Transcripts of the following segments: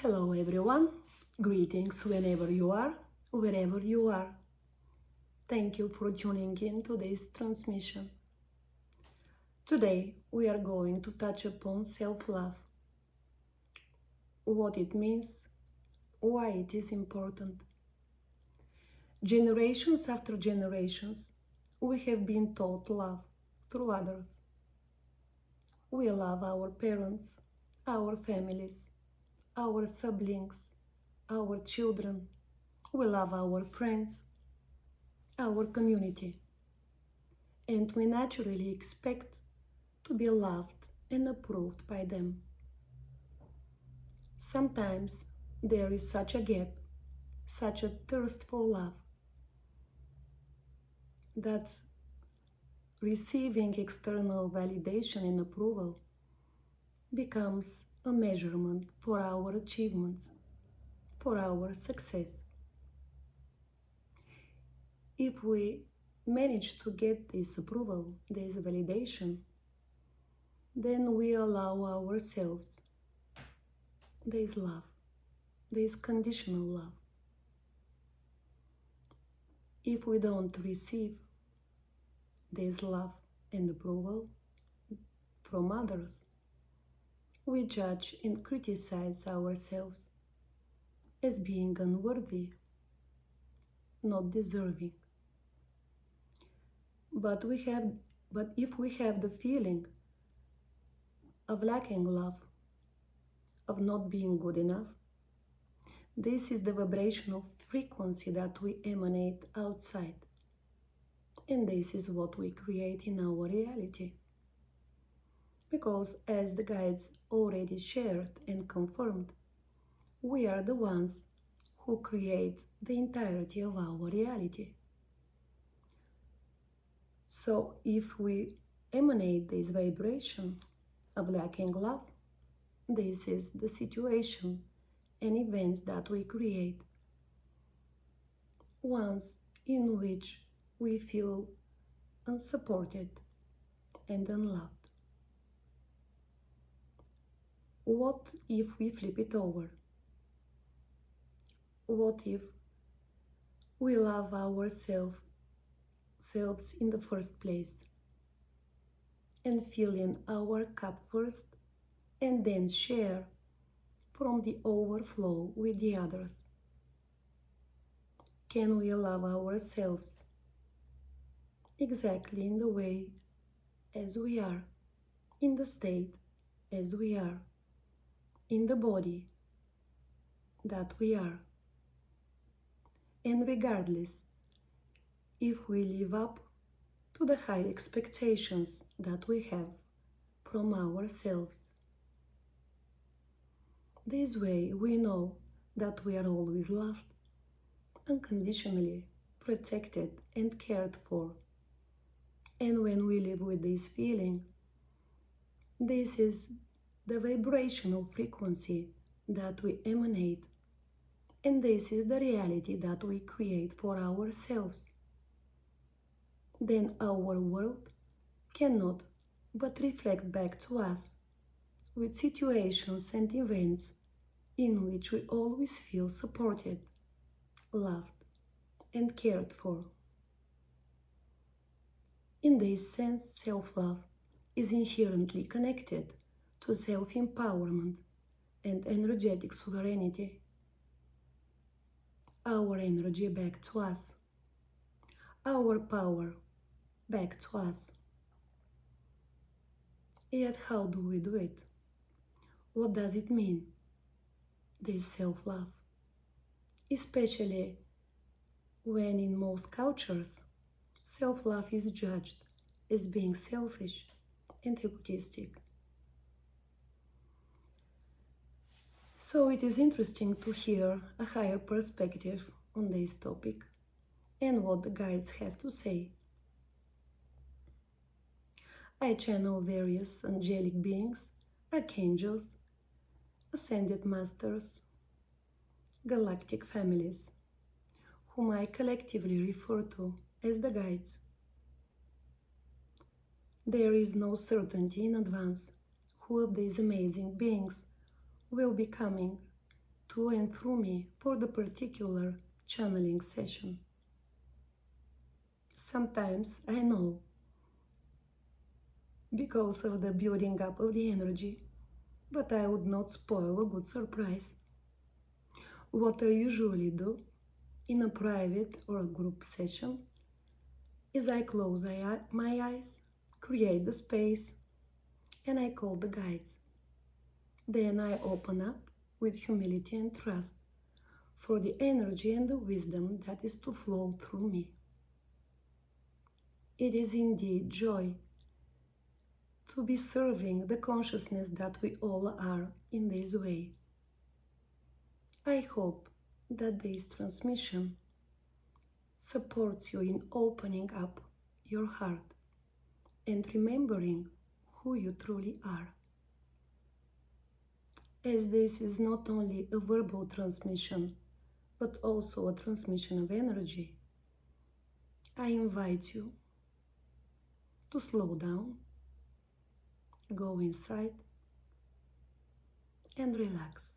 Hello everyone, greetings whenever you are, wherever you are. Thank you for tuning in to this transmission. Today we are going to touch upon self-love, what it means, why it is important. Generations after generations, we have been taught love through others. We love our parents, our families, our siblings, our children. We love our friends, our community, and we naturally expect to be loved and approved by them. Sometimes there is such a gap, such a thirst for love, that receiving external validation and approval becomes a measurement for our achievements, for our success. If we manage to get this approval, this validation, then we allow ourselves this love, this conditional love. If we don't receive this love and approval from others, we judge and criticize ourselves as being unworthy, not deserving. But if we have the feeling of lacking love, of not being good enough, this is the vibrational frequency that we emanate outside. And this is what we create in our reality. Because as the guides already shared and confirmed, we are the ones who create the entirety of our reality. So if we emanate this vibration of lacking love, this is the situation and events that we create. Ones in which we feel unsupported and unloved. What if we flip it over? What if we love ourselves in the first place and fill in our cup first and then share from the overflow with the others? Can we love ourselves exactly in the way as we are, in the state as we are, in the body that we are? And regardless if we live up to the high expectations that we have from ourselves. This way we know that we are always loved, unconditionally protected and cared for. And when we live with this feeling, this is the vibrational frequency that we emanate, and this is the reality that we create for ourselves. Then our world cannot but reflect back to us with situations and events in which we always feel supported, loved, and cared for. In this sense, self-love is inherently connected to self-empowerment and energetic sovereignty. Our energy back to us, our power back to us. Yet how do we do it? What does it mean, this self-love? Especially when in most cultures, self-love is judged as being selfish and egotistic. So it is interesting to hear a higher perspective on this topic and what the guides have to say. I channel various angelic beings, archangels, ascended masters, galactic families, whom I collectively refer to as the guides. There is no certainty in advance who of these amazing beings will be coming to and through me for the particular channeling session. Sometimes I know, because of the building up of the energy, but I would not spoil a good surprise. What I usually do in a private or a group session is I close my eyes, create the space, and I call the guides. Then I open up with humility and trust for the energy and the wisdom that is to flow through me. It is indeed joy to be serving the consciousness that we all are in this way. I hope that this transmission supports you in opening up your heart and remembering who you truly are. As this is not only a verbal transmission, but also a transmission of energy, I invite you to slow down, go inside, and relax.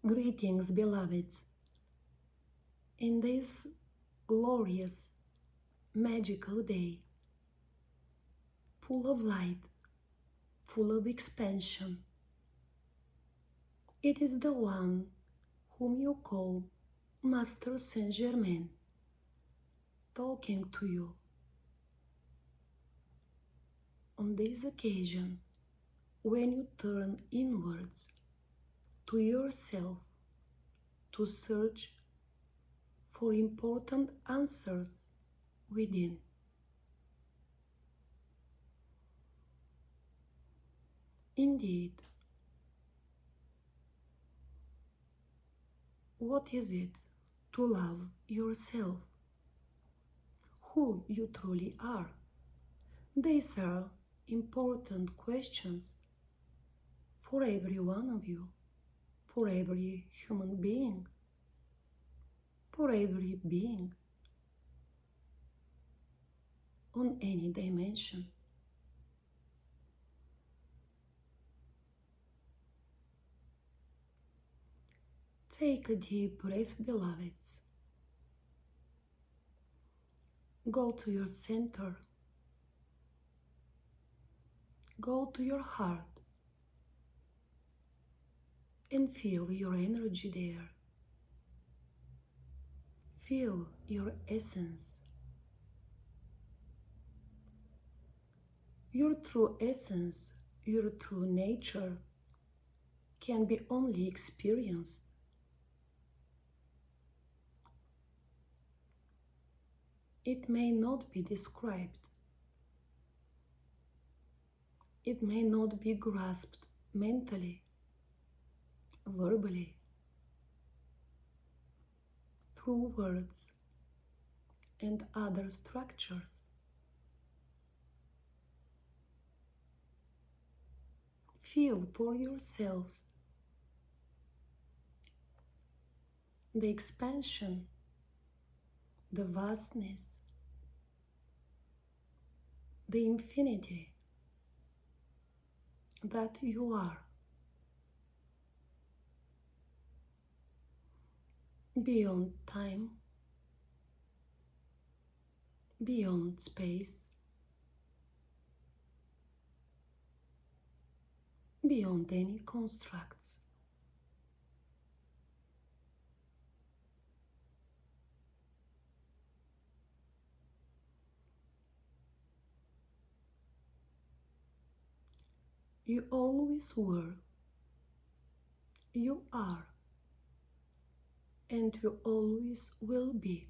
Greetings, beloveds. In this glorious, magical day, full of light, full of expansion, it is the one whom you call Master Saint Germain talking to you. On this occasion, when you turn inwards to yourself to search for important answers within. Indeed, what is it to love yourself? Who you truly are? These are important questions for every one of you, for every human being, for every being on any dimension. Take a deep breath, beloveds. Go to your center. Go to your heart and feel your energy there. Feel your essence. Your true essence, your true nature can be only experienced. It may not be described. It may not be grasped mentally, verbally, through words and other structures. Feel for yourselves the expansion, the vastness, the infinity that you are. Beyond time, beyond space, beyond any constructs. You always were, you are, and you always will be.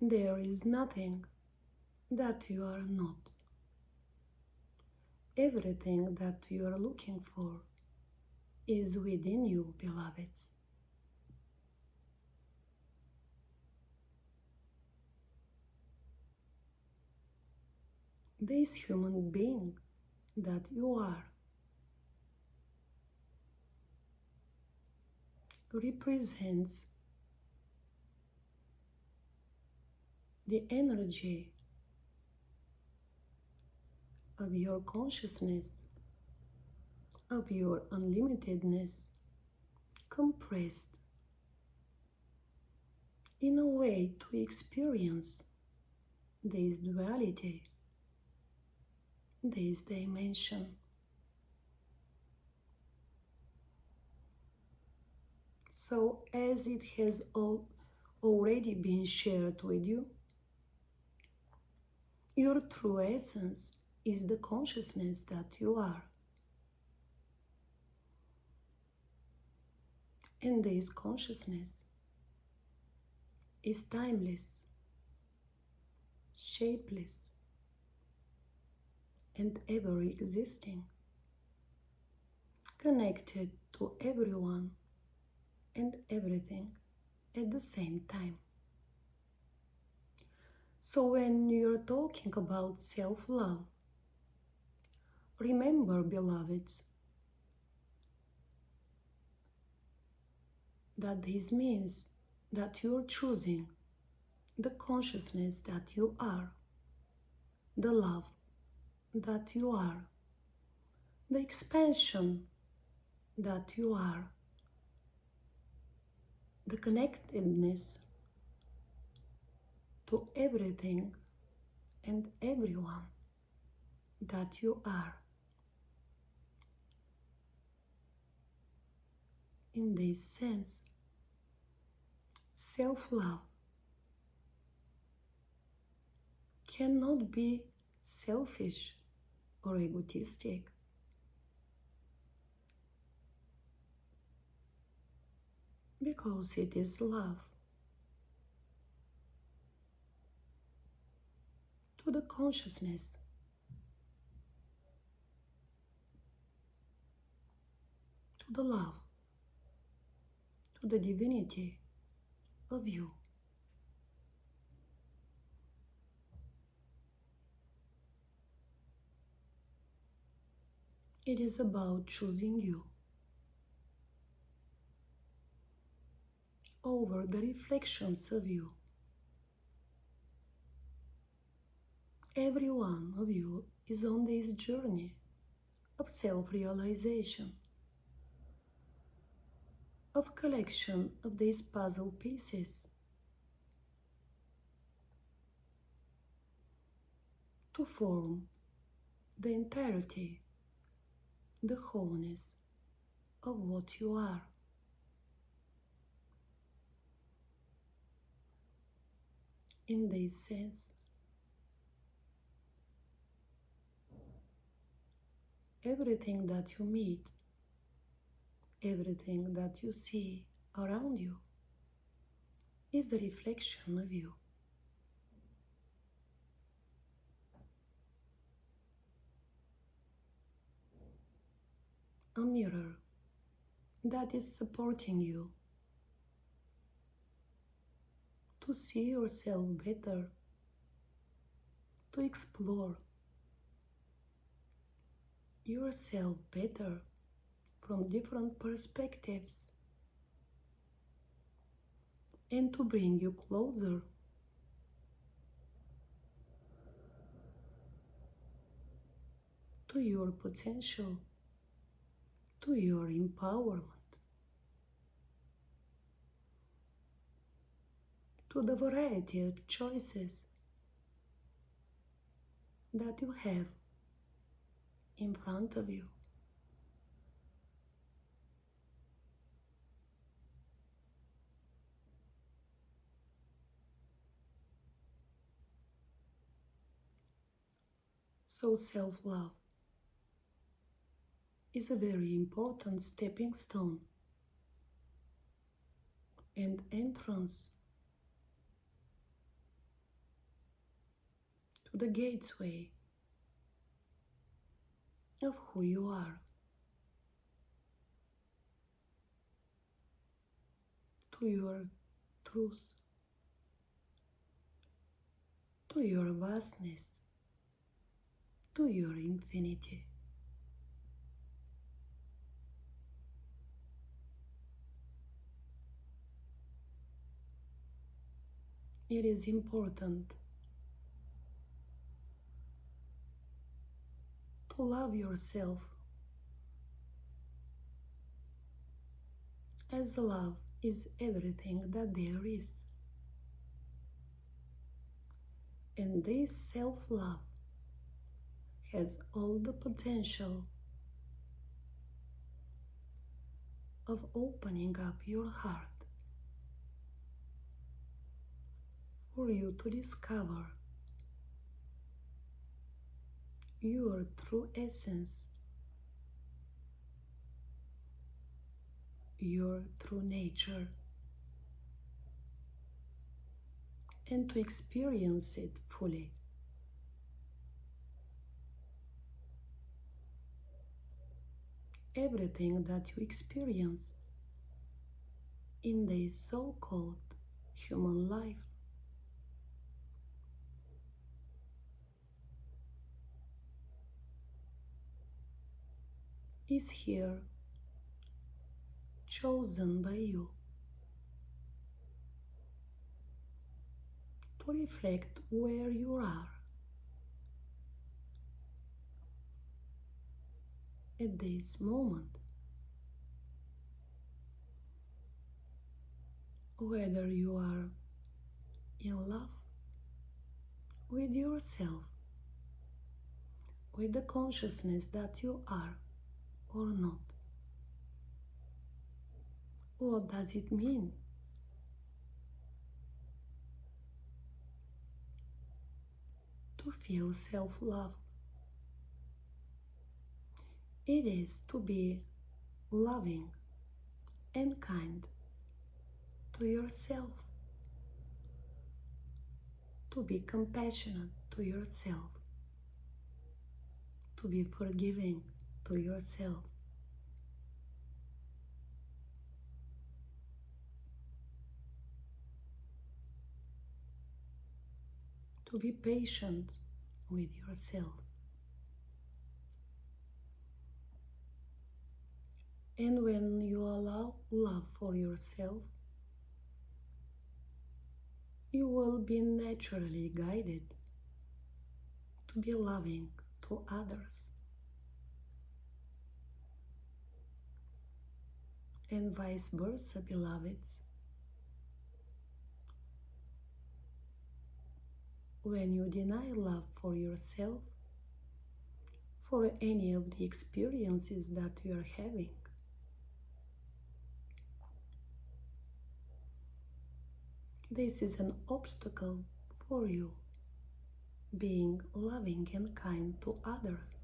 There is nothing that you are not. Everything that you are looking for is within you, beloveds. This human being that you are represents the energy of your consciousness, of your unlimitedness, compressed in a way to experience this duality, this dimension. So, as it has already been shared with you, your true essence is the consciousness that you are. And this consciousness is timeless, shapeless, and ever existing, connected to everyone and everything at the same time. So when you're talking about self-love, remember, beloveds, that this means that you're choosing the consciousness that you are, the love that you are, the expansion that you are, the connectedness to everything and everyone that you are. In this sense, self-love cannot be selfish or egotistic. Because it is love to the consciousness, to the love, to the divinity of you. It is about choosing you over the reflections of you. Every one of you is on this journey of self-realization, of collection of these puzzle pieces to form the entirety, the wholeness of what you are. In this sense, everything that you meet, everything that you see around you is a reflection of you. A mirror that is supporting you to see yourself better, to explore yourself better from different perspectives, and to bring you closer to your potential, to your empowerment, to the variety of choices that you have in front of you. So self-love is a very important stepping stone and entrance to the gateway of who you are. to your truth, to your vastness, to your infinity. It is important to love yourself, as love is everything that there is. And this self-love has all the potential of opening up your heart for you to discover your true essence, your true nature, and to experience it fully. Everything that you experience in this so-called human life is here, chosen by you to reflect where you are at this moment, whether you are in love with yourself, with the consciousness that you are or not. What does it mean to feel self-love? It is to be loving and kind to yourself, to be compassionate to yourself, to be forgiving to yourself, to be patient with yourself. And when you allow love for yourself, you will be naturally guided to be loving to others, and vice versa, beloveds. When you deny love for yourself, for any of the experiences that you are having, this is an obstacle for you being loving and kind to others.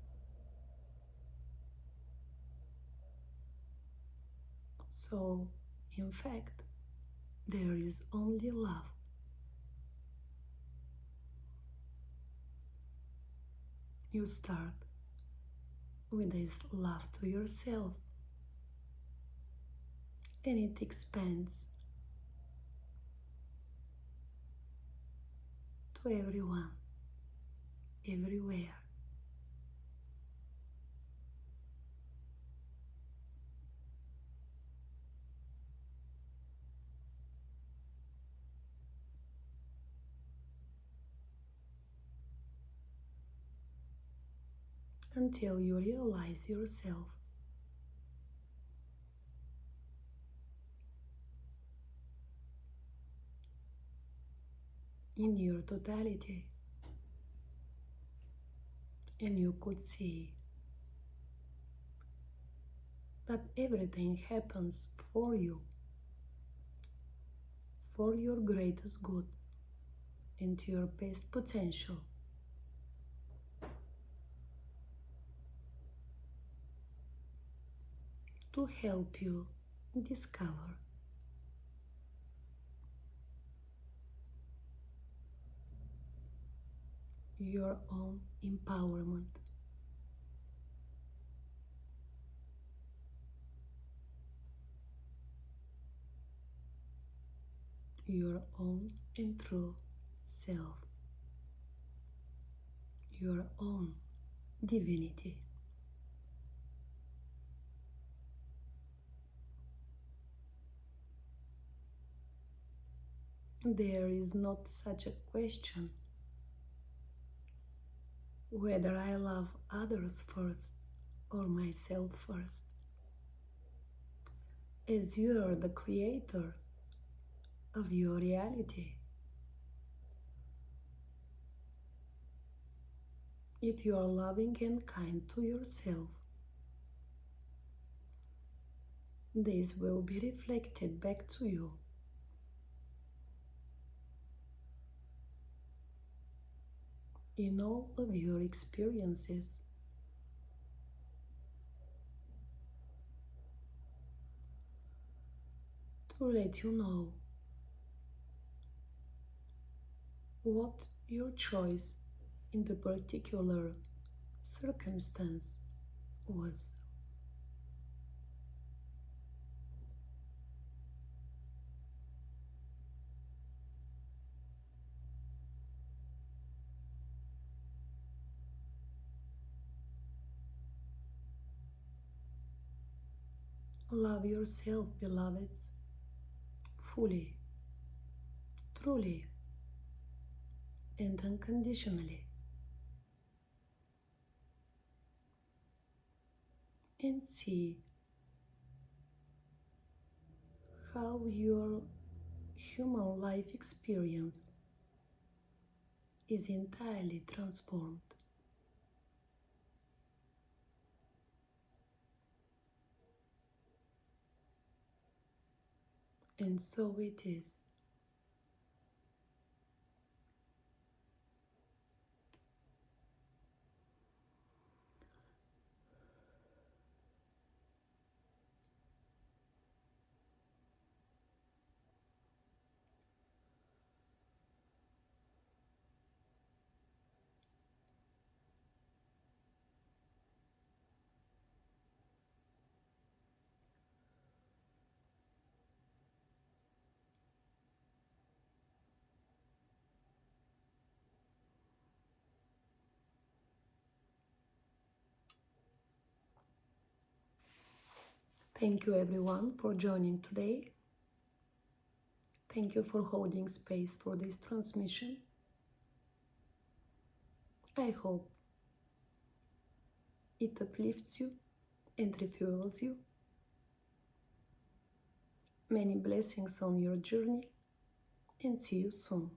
So, in fact, there is only love. You start with this love to yourself, and it expands to everyone, everywhere. Until you realize yourself in your totality, and you could see that everything happens for you, for your greatest good and to your best potential. To help you discover your own empowerment. your own and true self, your own divinity. There is not such a question whether I love others first or myself first, as you are the creator of your reality. If you are loving and kind to yourself, this will be reflected back to you. In all of your experiences. To let you know what your choice in the particular circumstance was. Love yourself, beloveds, fully, truly, and unconditionally. And see how your human life experience is entirely transformed. And so it is. Thank you everyone for joining today. Thank you for holding space for this transmission. I hope it uplifts you and refuels you. Many blessings on your journey, and see you soon.